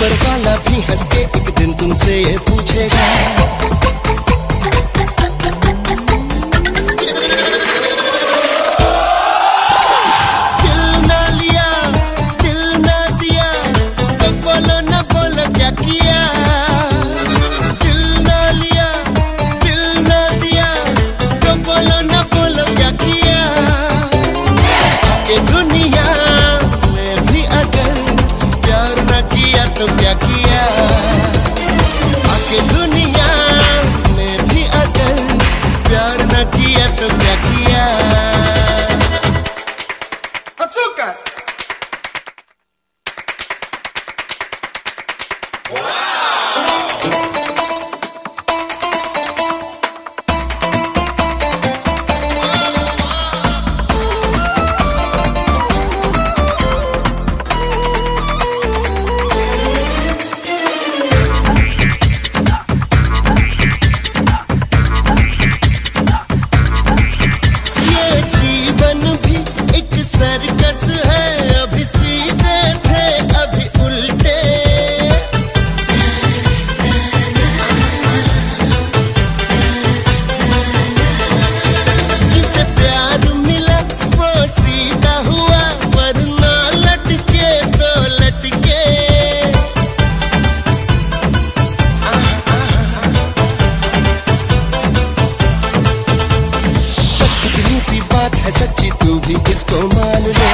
ऊपर वाला भी हंस के एक दिन तुमसे ये पूछेगा। तो क्या किया आके दुनिया में भी अगर प्यार न किया तो क्या किया। असूका है सच्ची, तू भी इसको मान ले।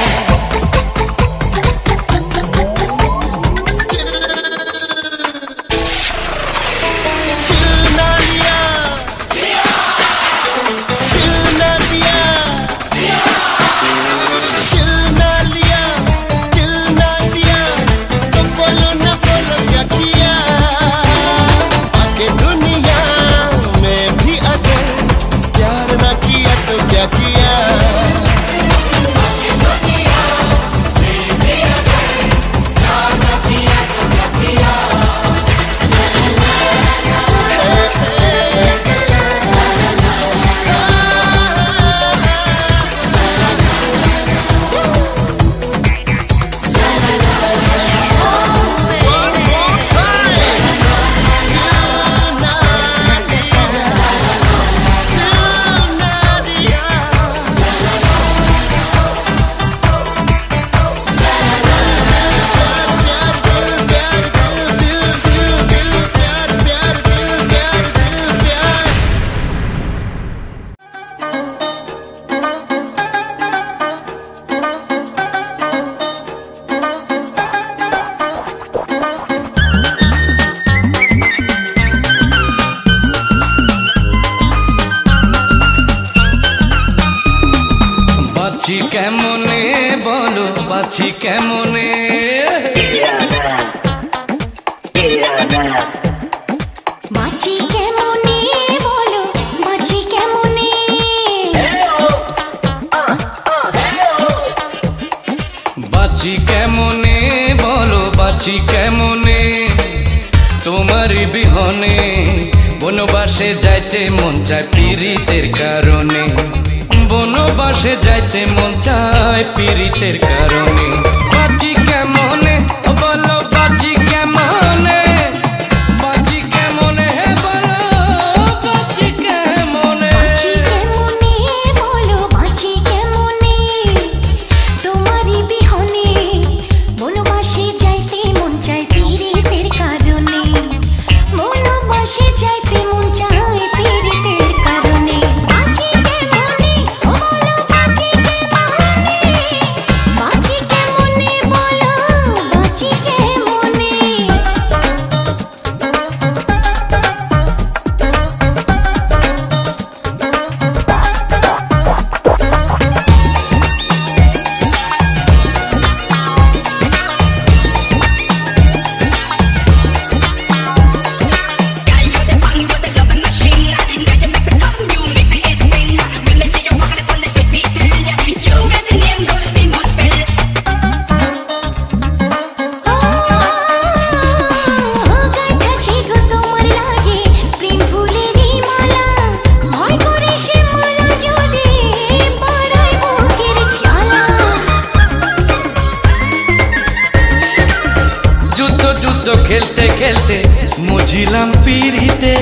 বাঁচি কেমনে বলো, বাঁচি কেমনে, বাঁচি কেমনে বলো, বাঁচি কেমনে, বাঁচি কেমনে বলো, বাঁচি কেমনে, তোমার বিহনে বনবাসে যাইতে মন চায় পীড়িতের কারণে, বনবাসে যাইতে মন চায় পীড়িতের কারণে। বাঁচি কেমনে বলো, বাঁচি কেমনে, বাঁচি কেমনে বলো, বাঁচি কেমনে, বাঁচি কেমনে বলো, বাঁচি কেমনে, তোমারই বিহনে বনবাসে যাইতে মন চায় পীড়িতের কারণে, বনবাসে যাইতে মন চায় পীড়িতের কারণে। বাঁচি কেমনে বলো, বাঁচি কেমনে, বাঁচি কেমনে বলো, বাঁচি খেলতে খেলতে মুজিলাম পিরিতে,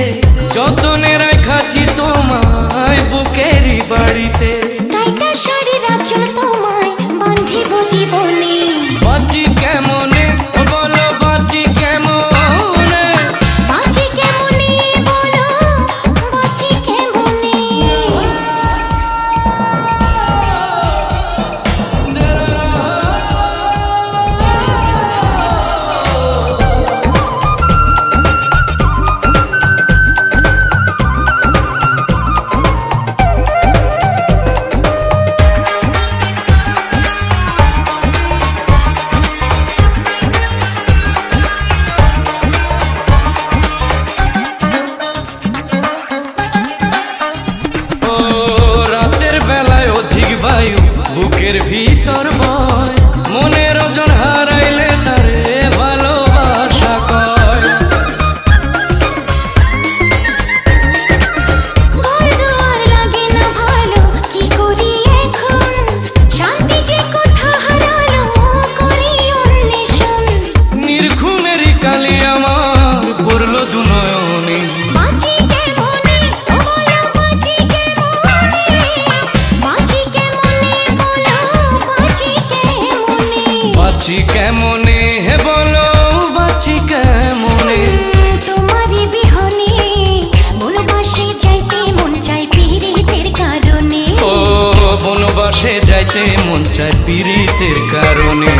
যতনে রাখাছি তোমায় বুকেরই বাড়িতে। কাইটা শাড়ির আঁচল তোমায় বাঁধিব জীবনে। বাঁচি কেমনে বলো, বাঁচি কেমনে, বাঁচি কেমনে বলো, বাঁচি কেমনে। বুকের ভিতর বয়, মনের ওজন হারাইলে তারে ভালোবাসা কয়। ঘরদুয়ার লাগে না ভালো, কি করি এখন, শান্তি যে কোথা হারালো, করি অন্বেষণ। নির্ঘুমেরই কালি আমার পড়লো দু নয়নে। বাঁচি কেমনে বলো, বাঁচি কেমনে, বাঁচি কেমনে বলো, বাঁচি কেমনে। বাঁচি কেমনে হে বলো, বাঁচি কেমনে, তোমারই বিহনে বনবাসে যাইতে মন চায় পীড়িতের কারণে। ও বনবাসে যাইতে মন চায় পীড়িতের কারণে।